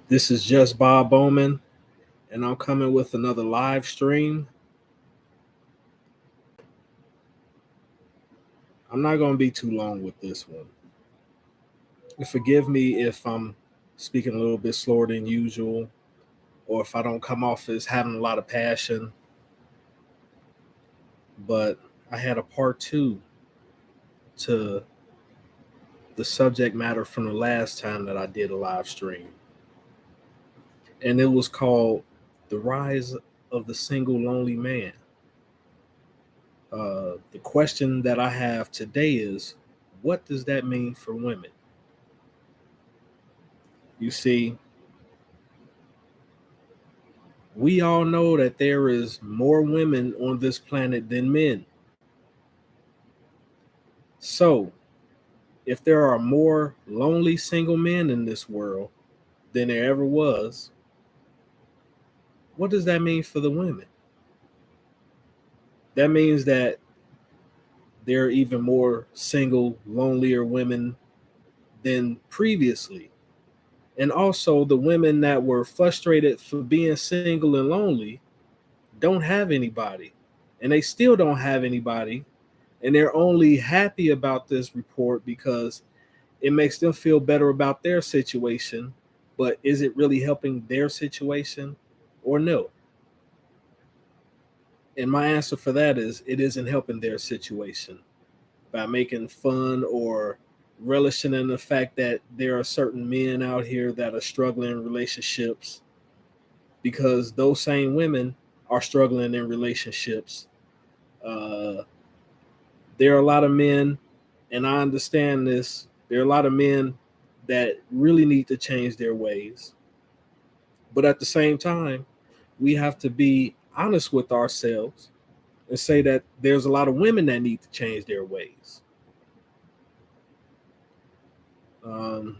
This is just Bob Bowman, and I'm coming with another live stream. I'm not going to be too long with this one. Forgive me if I'm speaking a little bit slower than usual, or if I don't come off as having a lot of passion, but I had a part two to the subject matter from the last time that I did a live stream, and it was called The Rise of the Single Lonely Man. The question that I have today is, what does that mean for women? You see, we all know that there is more women on this planet than men. So, if there are more lonely single men in this world than there ever was, what does that mean for the women? That means that there are even more single, lonelier women than previously. And also, the women that were frustrated for being single and lonely don't have anybody. And they still don't have anybody. And they're only happy about this report because it makes them feel better about their situation. But is it really helping their situation or no? And my answer for that is it isn't helping their situation by making fun or relishing in the fact that there are certain men out here that are struggling in relationships because those same women are struggling in relationships. Uh, there are a lot of men, and I understand this. There are a lot of men that really need to change their ways. But at the same time, we have to be honest with ourselves and say that there's a lot of women that need to change their ways. Um,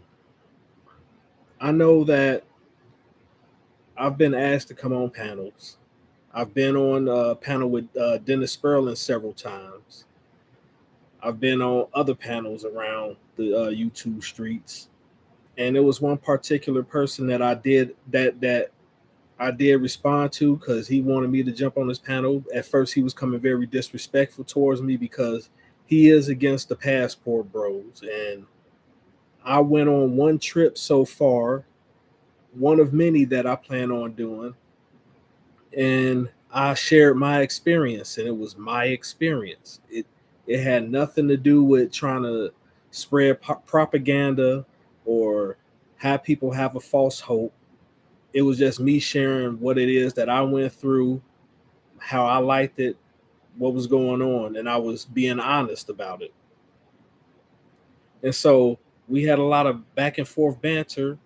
I know that I've been asked to come on panels. I've been on a panel with Dennis Sperlin several times. I've been on other panels around the YouTube streets, and there was one particular person that I did respond to because he wanted me to jump on his panel. At first, he was coming very disrespectful towards me because he is against the passport bros, and I went on one trip so far, one of many that I plan on doing, and I shared my experience, and it was my experience. It had nothing to do with trying to spread propaganda or have people have a false hope. It was just me sharing what it is that I went through, how I liked it, what was going on, and I was being honest about it. And so we had a lot of back and forth banter,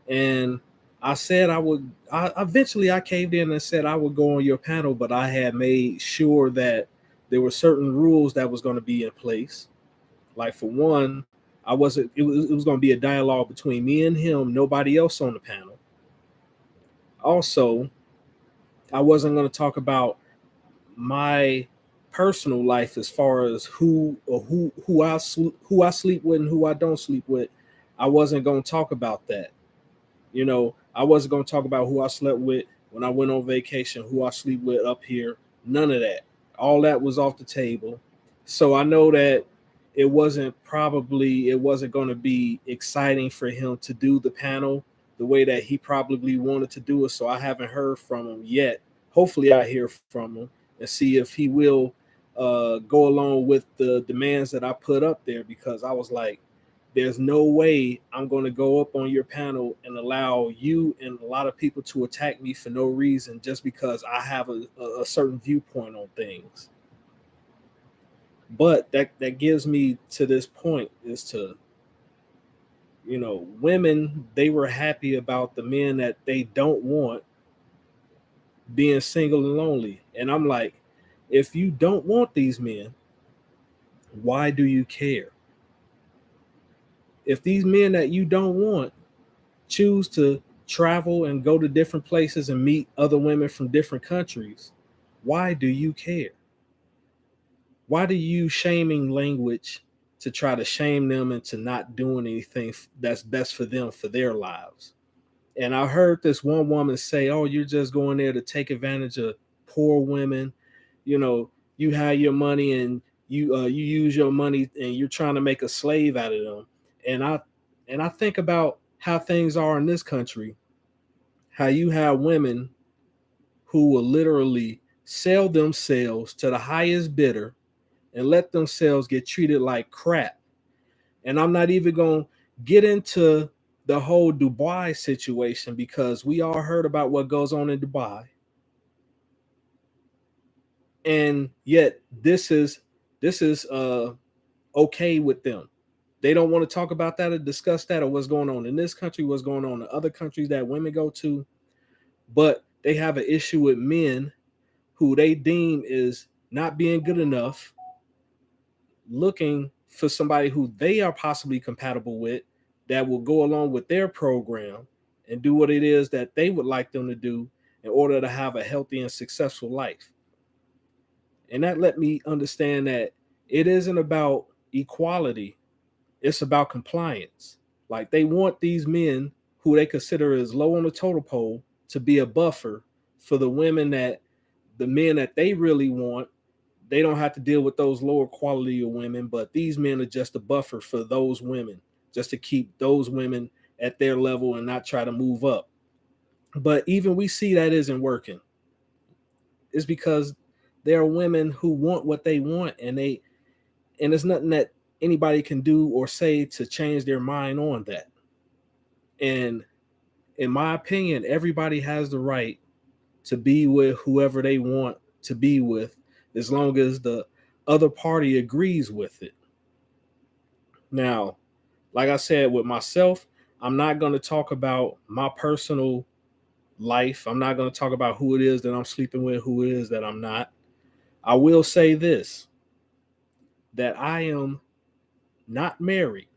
and I said I would. I eventually I caved in and said I would go on your panel, but I had made sure that there were certain rules that was going to be in place. Like for one, I wasn't. It was going to be a dialogue between me and him, nobody else on the panel. Also, I wasn't going to talk about my personal life as far as who I sleep with and who I don't sleep with. I wasn't going to talk about that. I wasn't going to talk about who I slept with when I went on vacation, who I sleep with up here. None of that. All that was off the table. So I know that it wasn't going to be exciting for him to do the panel the way that he probably wanted to do it. So I haven't heard from him yet. Hopefully I hear from him and see if he will go along with the demands that I put up there because I was like, there's no way I'm going to go up on your panel and allow you and a lot of people to attack me for no reason just because I have a certain viewpoint on things. But that gives me to this point is to, women, they were happy about the men that they don't want being single and lonely. And I'm like, if you don't want these men, why do you care? If these men that you don't want choose to travel and go to different places and meet other women from different countries, why do you care? Why do you use shaming language to try to shame them into not doing anything that's best for them for their lives? And I heard this one woman say, "Oh, you're just going there to take advantage of poor women. You know, you have your money and you use your money and you're trying to make a slave out of them." And I think about how things are in this country, how you have women who will literally sell themselves to the highest bidder and let themselves get treated like crap. And I'm not even going to get into the whole Dubai situation because we all heard about what goes on in Dubai. And yet this is okay with them. They don't want to talk about that or discuss that or what's going on in this country, what's going on in other countries that women go to, but they have an issue with men who they deem is not being good enough, looking for somebody who they are possibly compatible with that will go along with their program and do what it is that they would like them to do in order to have a healthy and successful life. And that let me understand that it isn't about equality, it's about compliance. Like they want these men who they consider as low on the totem pole to be a buffer for the women that the men that they really want. They don't have to deal with those lower quality of women, but these men are just a buffer for those women, just to keep those women at their level and not try to move up. But even we see that isn't working. It's because there are women who want what they want, and there's nothing that anybody can do or say to change their mind on that. And in my opinion, everybody has the right to be with whoever they want to be with, as long as the other party agrees with it. Now, like I said, with myself, I'm not going to talk about my personal life. I'm not going to talk about who it is that I'm sleeping with, who it is that I'm not. I will say this, that I am not married.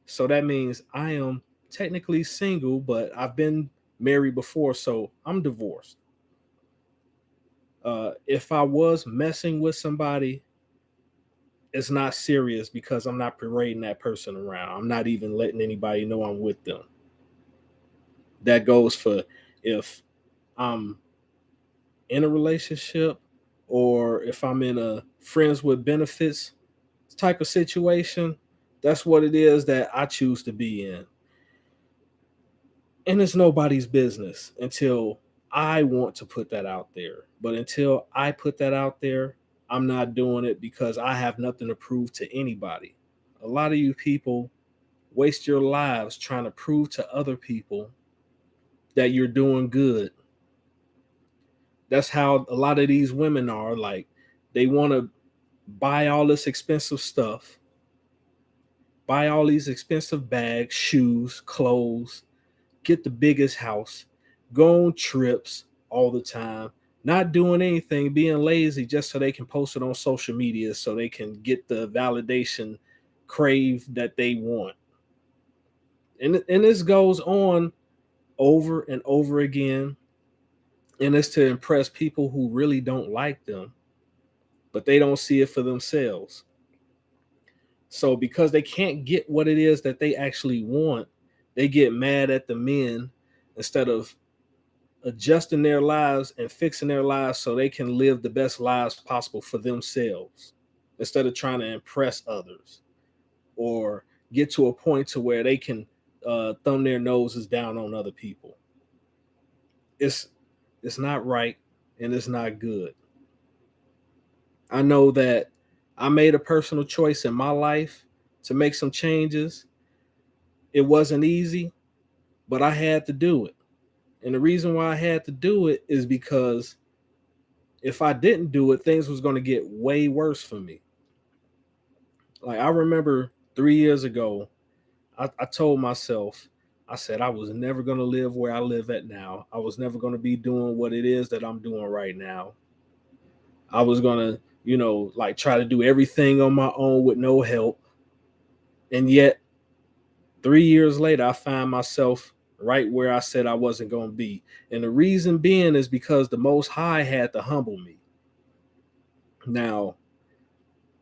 So that means I am technically single, but I've been married before, so I'm divorced. If I was messing with somebody, it's not serious because I'm not parading that person around. I'm not even letting anybody know I'm with them. That goes for if I'm in a relationship or if I'm in a friends with benefits type of situation. That's what it is that I choose to be in. And it's nobody's business until I want to put that out there. But until I put that out there, I'm not doing it because I have nothing to prove to anybody. A lot of you people waste your lives trying to prove to other people that you're doing good. That's how a lot of these women are. Like, they want to buy all this expensive stuff, buy all these expensive bags, shoes, clothes, get the biggest house, go on trips all the time, not doing anything, being lazy just so they can post it on social media so they can get the validation crave that they want. And this goes on over and over again. And it's to impress people who really don't like them, but they don't see it for themselves. So because they can't get what it is that they actually want, they get mad at the men instead of adjusting their lives and fixing their lives so they can live the best lives possible for themselves instead of trying to impress others or get to a point to where they can thumb their noses down on other people. It's it's not right and it's not good. I know that I made a personal choice in my life to make some changes. It wasn't easy, but I had to do it. And the reason why I had to do it is because if I didn't do it, things was going to get way worse for me. Like I remember 3 years ago, I told myself, I said I was never going to live where I live at now. I was never going to be doing what it is that I'm doing right now. I was going to, like try to do everything on my own with no help. And yet 3 years later, I find myself right where I said I wasn't going to be. And the reason being is because the Most High had to humble me. Now,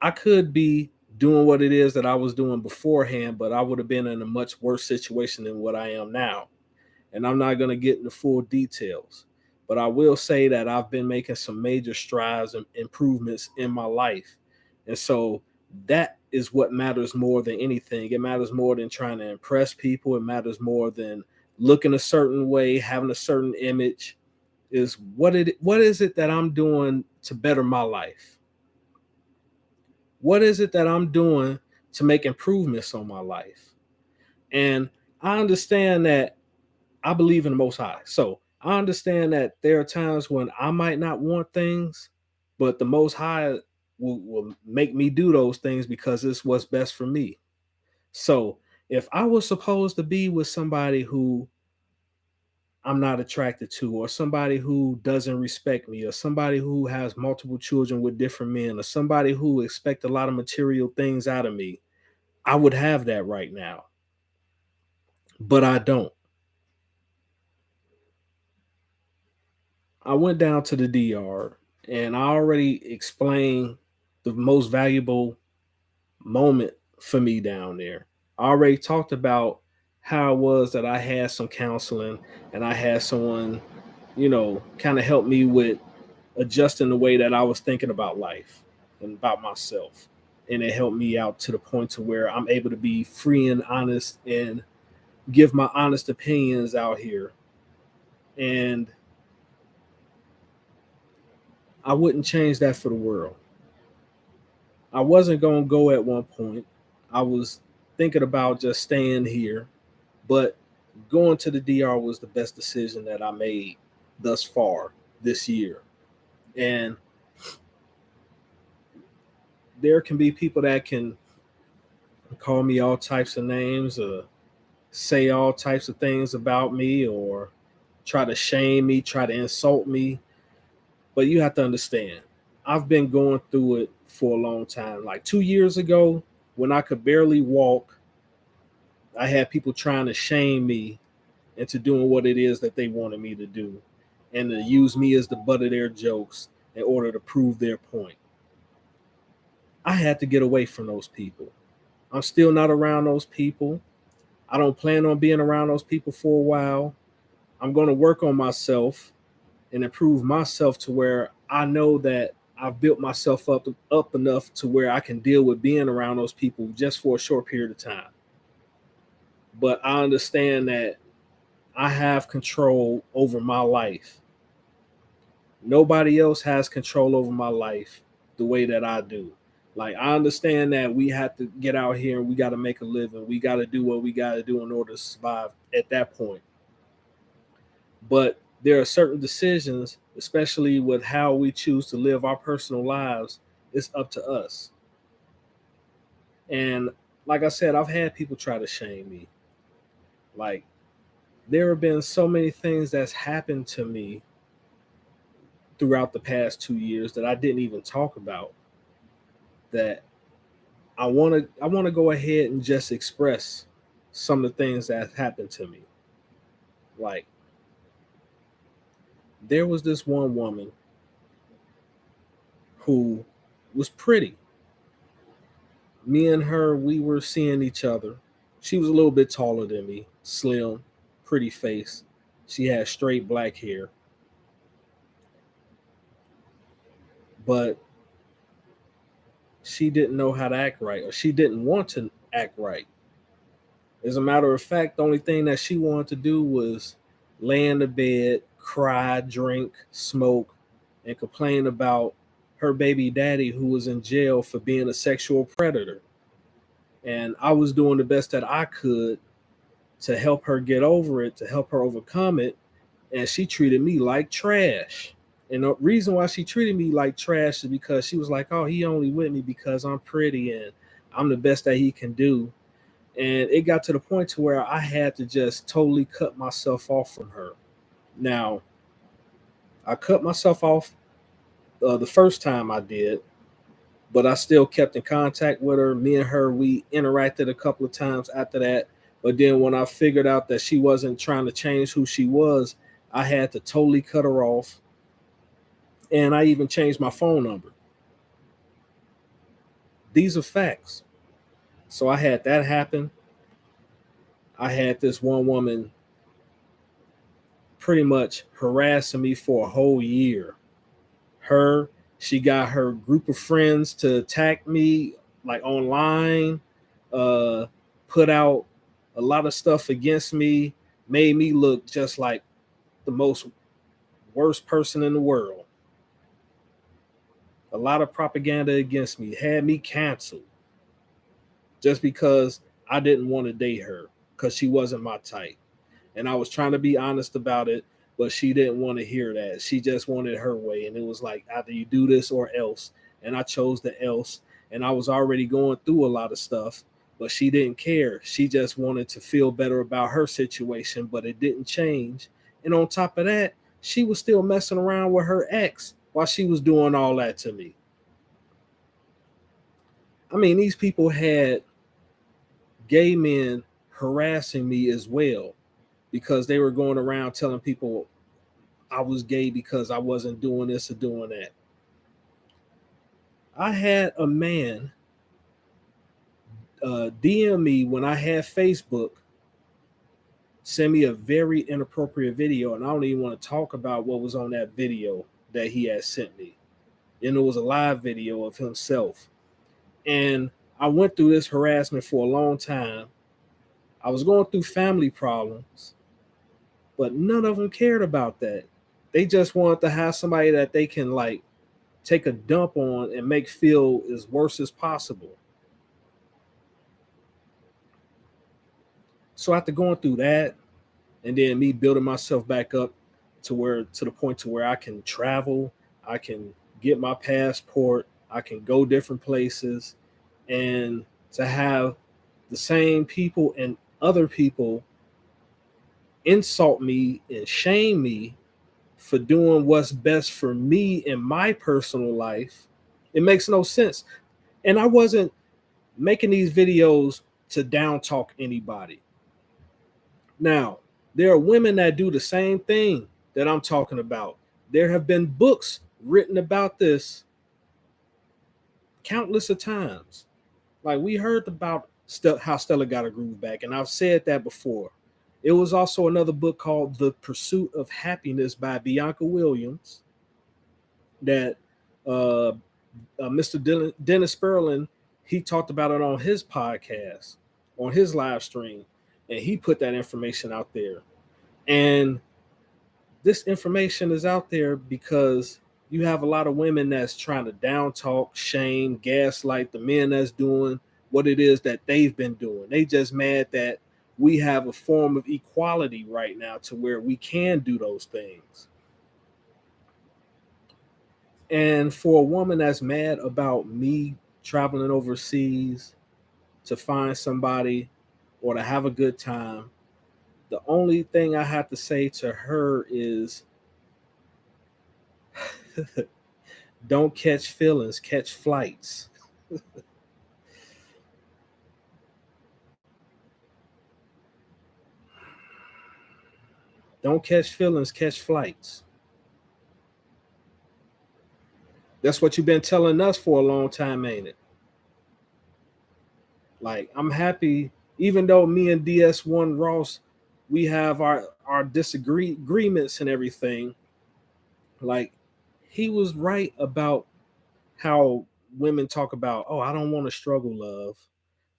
I could be doing what it is that I was doing beforehand, but I would have been in a much worse situation than what I am now. and I'm not going to get into full details. But I will say that I've been making some major strides and improvements in my life. And so that is what matters more than anything. It matters more than trying to impress people. It matters more than looking a certain way, having a certain image. Is what is it that I'm doing to better my life? What is it that I'm doing to make improvements on my life? And I understand that I believe in the Most High. So I understand that there are times when I might not want things, but the Most High will make me do those things because it's what's best for me. So if I was supposed to be with somebody who I'm not attracted to, or somebody who doesn't respect me, or somebody who has multiple children with different men, or somebody who expect a lot of material things out of me, I would have that right now, but I don't. I went down to the DR and I already explained the most valuable moment for me down there. I already talked about how it was that I had some counseling and I had someone, kind of help me with adjusting the way that I was thinking about life and about myself. And it helped me out to the point to where I'm able to be free and honest and give my honest opinions out here. And I wouldn't change that for the world. I wasn't going to go at one point. I was thinking about just staying here, but going to the DR was the best decision that I made thus far this year. And there can be people that can call me all types of names, say all types of things about me, or try to shame me, try to insult me. But you have to understand, I've been going through it for a long time. Like 2 years ago, when I could barely walk, I had people trying to shame me into doing what it is that they wanted me to do and to use me as the butt of their jokes in order to prove their point. I had to get away from those people. I'm still not around those people. I don't plan on being around those people for a while. I'm going to work on myself and improve myself to where I know that I've built myself up enough to where I can deal with being around those people just for a short period of time. But I understand that I have control over my life. Nobody else has control over my life the way that I do. Like, I understand that we have to get out here and we got to make a living. We got to do what we got to do in order to survive at that point. But there are certain decisions, especially with how we choose to live our personal lives, it's up to us. And like I said, I've had people try to shame me. Like, there have been so many things that's happened to me throughout the past 2 years that I didn't even talk about, that I want to go ahead and just express some of the things that happened to me. Like, there was this one woman who was pretty. Me and her, we were seeing each other. She was a little bit taller than me, slim, pretty face. She had straight black hair, but she didn't know how to act right, or she didn't want to act right. As a matter of fact, the only thing that she wanted to do was lay in the bed, cry, drink, smoke, and complain about her baby daddy who was in jail for being a sexual predator. And I was doing the best that I could to help her get over it, to help her overcome it. And she treated me like trash. And the reason why she treated me like trash is because she was like, oh, he only with me because I'm pretty and I'm the best that he can do. And it got to the point to where I had to just totally cut myself off from her. Now, I cut myself off the first time I did, but I still kept in contact with her. Me and her, we interacted a couple of times after that. But then when I figured out that she wasn't trying to change who she was, I had to totally cut her off. And I even changed my phone number. These are facts. So I had that happen. I had this one woman pretty much harassing me for a whole year. Her, she got her group of friends to attack me like online, uh, put out a lot of stuff against me, made me look just like the most worst person in the world. A lot of propaganda against me, had me canceled just because I didn't want to date her because she wasn't my type. And I was trying to be honest about it, but she didn't want to hear that. She just wanted her way. And it was like, either you do this or else. And I chose the else. And I was already going through a lot of stuff, but she didn't care. She just wanted to feel better about her situation, but it didn't change. And on top of that, she was still messing around with her ex while she was doing all that to me. I mean, these people had gay men harassing me as well because they were going around telling people I was gay because I wasn't doing this or doing that. I had a man DM me when I had Facebook, send me a very inappropriate video, and I don't even want to talk about what was on that video that he had sent me. And it was a live video of himself. And I went through this harassment for a long time. I was going through family problems, but none of them cared about that. They just wanted to have somebody that they can like take a dump on and make feel as worse as possible. So after going through that and then me building myself back up to the point to where I can travel, I can get my passport, I can go different places, and to have the same people and other people insult me and shame me for doing what's best for me in my personal life, it makes no sense. And I wasn't making these videos to down talk anybody. Now, there are women that do the same thing that I'm talking about. There have been books written about this countless of times. Like we heard about how Stella got her groove back, and I've said that before. It was also another book called The Pursuit of Happiness by Bianca Williams that Mr. Dennis Sperlin, he talked about it on his podcast, on his live stream, and he put that information out there. And this information is out there because you have a lot of women that's trying to down talk, shame, gaslight the men that's doing what it is that they've been doing. They just mad that we have a form of equality right now to where we can do those things. And for a woman that's mad about me traveling overseas to find somebody or to have a good time, the only thing I have to say to her is don't catch feelings, catch flights. Don't catch feelings, catch flights. That's what you've been telling us for a long time, ain't it? Like, I'm happy, even though me and DS1 Ross, we have our disagreements and everything. Like, he was right about how women talk about, oh, I don't want to struggle love,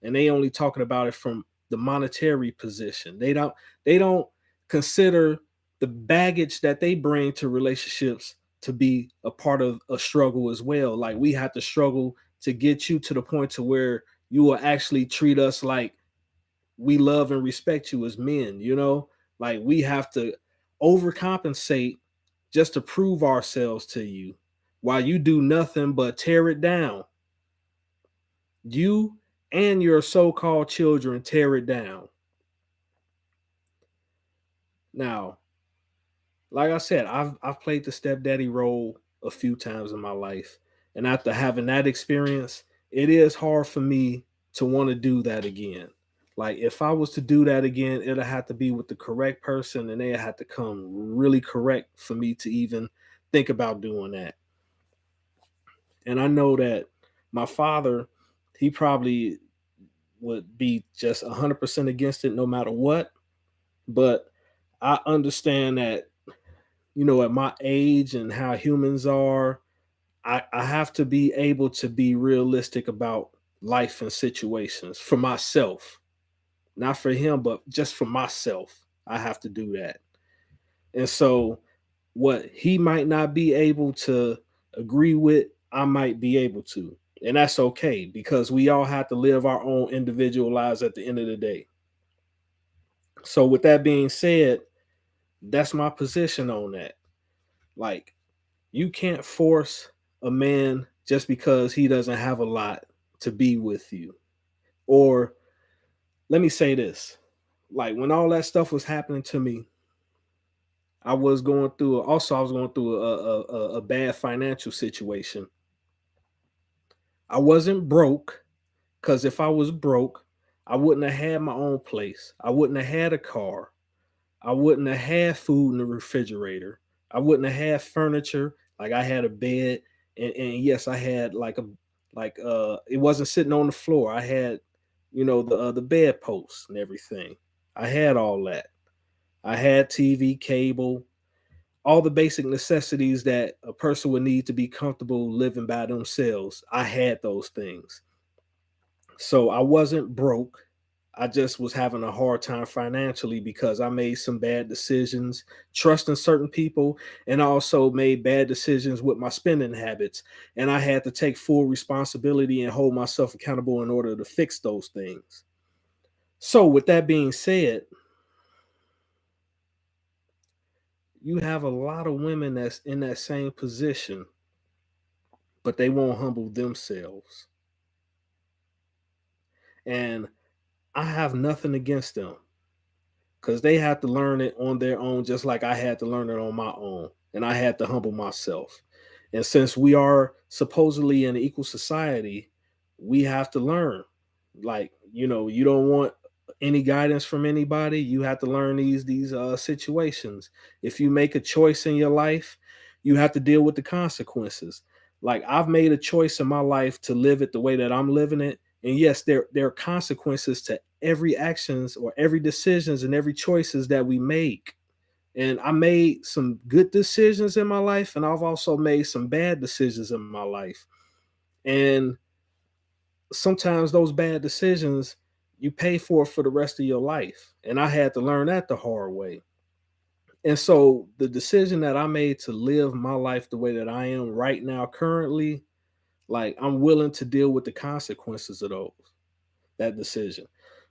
and they only talking about it from the monetary position. They don't consider the baggage that they bring to relationships to be a part of a struggle as well. Like we have to struggle to get you to the point to where you will actually treat us like we love and respect you as men, you know? Like we have to overcompensate just to prove ourselves to you while you do nothing but tear it down. You and your so-called children tear it down. Now, like I said, I've played the stepdaddy role a few times in my life. And after having that experience, it is hard for me to want to do that again. Like if I was to do that again, it'll have to be with the correct person and they'll have to come really correct for me to even think about doing that. And I know that my father, he probably would be just 100% against it no matter what. But I understand that at my age and how humans are, I have to be able to be realistic about life and situations for myself, not for him, but just for myself. I have to do that. And so, what he might not be able to agree with, I might be able to. And that's okay because we all have to live our own individual lives at the end of the day. So, with that being said, that's my position on that. Like, you can't force a man just because he doesn't have a lot to be with you. Or let me say this, like when all that stuff was happening to me, I was going through a bad financial situation. I wasn't broke because if I was broke, I wouldn't have had my own place. I wouldn't have had a car. I wouldn't have had food in the refrigerator. I wouldn't have had furniture. Like I had a bed, and yes, I had it wasn't sitting on the floor. I had, the bed posts and everything. I had all that. I had TV, cable, all the basic necessities that a person would need to be comfortable living by themselves. I had those things. So I wasn't broke. I just was having a hard time financially because I made some bad decisions, trusting certain people, and I also made bad decisions with my spending habits. And I had to take full responsibility and hold myself accountable in order to fix those things. So, with that being said, you have a lot of women that's in that same position, but they won't humble themselves. And I have nothing against them because they have to learn it on their own, just like I had to learn it on my own. And I had to humble myself. And since we are supposedly in an equal society, we have to learn. Like, you don't want any guidance from anybody. You have to learn these situations. If you make a choice in your life, you have to deal with the consequences. Like I've made a choice in my life to live it the way that I'm living it. And yes, there are consequences to every actions or every decisions and every choices that we make. And I made some good decisions in my life, and I've also made some bad decisions in my life. And sometimes those bad decisions, you pay for the rest of your life. And I had to learn that the hard way. And so the decision that I made to live my life the way that I am right now, currently, like I'm willing to deal with the consequences of that decision.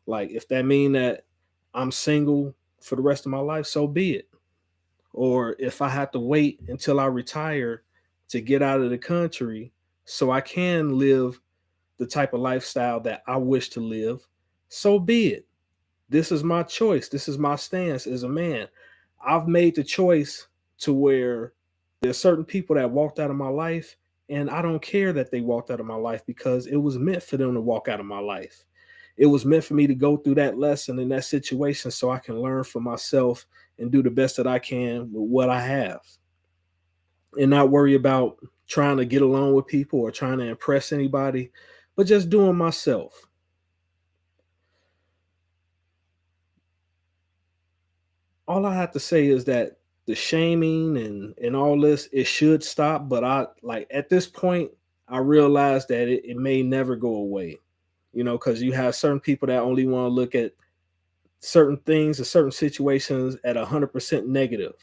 Like if that mean that I'm single for the rest of my life, so be it. Or if I have to wait until I retire to get out of the country so I can live the type of lifestyle that I wish to live, so be it. This is my choice. This is my stance as a man. I've made the choice to where there's certain people that walked out of my life, and I don't care that they walked out of my life because it was meant for them to walk out of my life. It was meant for me to go through that lesson in that situation so I can learn for myself and do the best that I can with what I have and not worry about trying to get along with people or trying to impress anybody, but just doing myself. All I have to say is that the shaming and all this, it should stop. But I like at this point, I realize that it may never go away. Because you have certain people that only want to look at certain things or certain situations at 100% negative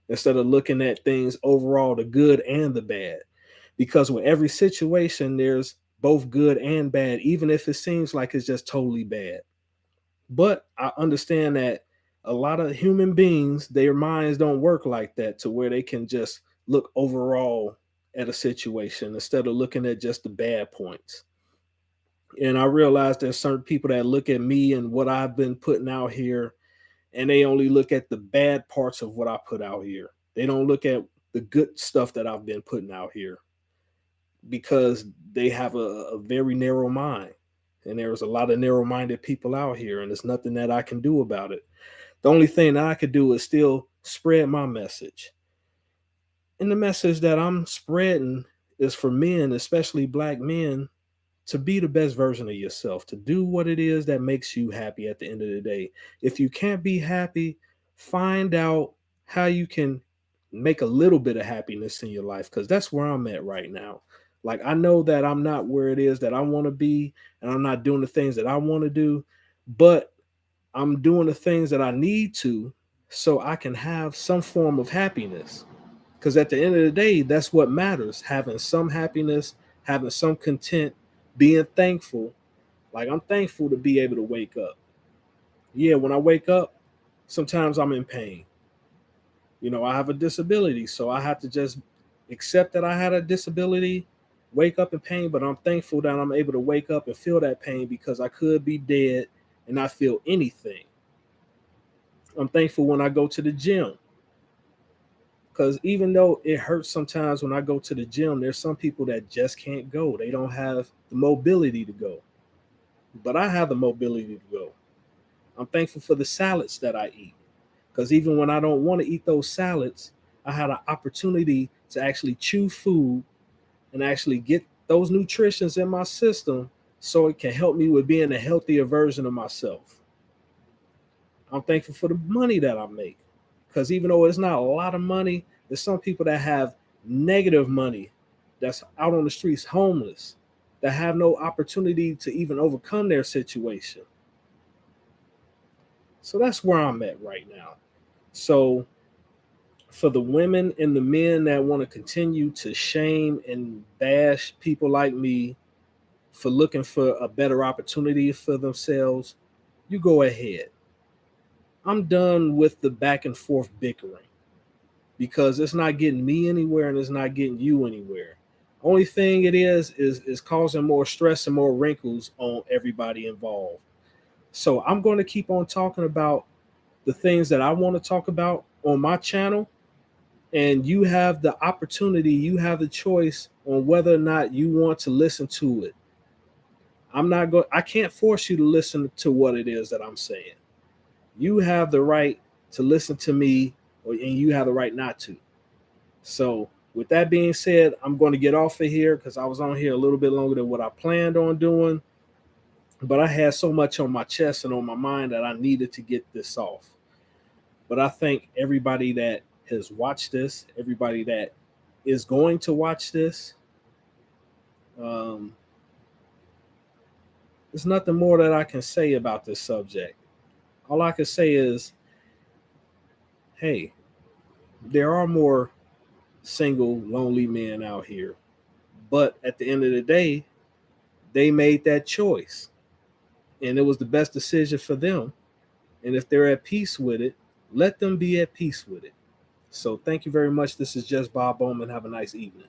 instead of looking at things overall, the good and the bad. Because with every situation, there's both good and bad, even if it seems like it's just totally bad. But I understand that a lot of human beings, their minds don't work like that to where they can just look overall at a situation instead of looking at just the bad points. And I realize there's certain people that look at me and what I've been putting out here, and they only look at the bad parts of what I put out here. They don't look at the good stuff that I've been putting out here because they have a very narrow mind. And there's a lot of narrow minded people out here, and there's nothing that I can do about it. The only thing that I could do is still spread my message. And the message that I'm spreading is for men, especially black men, to be the best version of yourself, to do what it is that makes you happy at the end of the day. If you can't be happy, find out how you can make a little bit of happiness in your life, because that's where I'm at right now. Like, I know that I'm not where it is that I want to be, and I'm not doing the things that I want to do, but I'm doing the things that I need to so I can have some form of happiness. Because at the end of the day, that's what matters, having some happiness, having some content, being thankful. Like, I'm thankful to be able to wake up. Yeah, when I wake up, sometimes I'm in pain. I have a disability, so I have to just accept that I had a disability, wake up in pain, but I'm thankful that I'm able to wake up and feel that pain, because I could be dead and not feel anything. I'm thankful when I go to the gym, because even though it hurts sometimes when I go to the gym, there's some people that just can't go. They don't have the mobility to go, but I have the mobility to go. I'm thankful for the salads that I eat, because even when I don't want to eat those salads, I had an opportunity to actually chew food and actually get those nutritions in my system so it can help me with being a healthier version of myself. I'm thankful for the money that I make, because even though it's not a lot of money, there's some people that have negative money, that's out on the streets homeless, that have no opportunity to even overcome their situation. So that's where I'm at right now. So for the women and the men that want to continue to shame and bash people like me for looking for a better opportunity for themselves, you go ahead. I'm done with the back and forth bickering, because it's not getting me anywhere and it's not getting you anywhere. Only thing it is causing more stress and more wrinkles on everybody involved. So I'm going to keep on talking about the things that I want to talk about on my channel, and you have the opportunity, you have the choice on whether or not you want to listen to it. I can't force you to listen to what it is that I'm saying. You have the right to listen to me, and you have the right not to. So, with that being said, I'm going to get off of here, because I was on here a little bit longer than what I planned on doing. But I had so much on my chest and on my mind that I needed to get this off. But I thank everybody that has watched this, everybody that is going to watch this. Um, there's nothing more that I can say about this subject. All I can say is, hey, there are more single, lonely men out here. But at the end of the day, they made that choice, and it was the best decision for them. And if they're at peace with it, let them be at peace with it. So thank you very much. This is just Bob Bowman. Have a nice evening.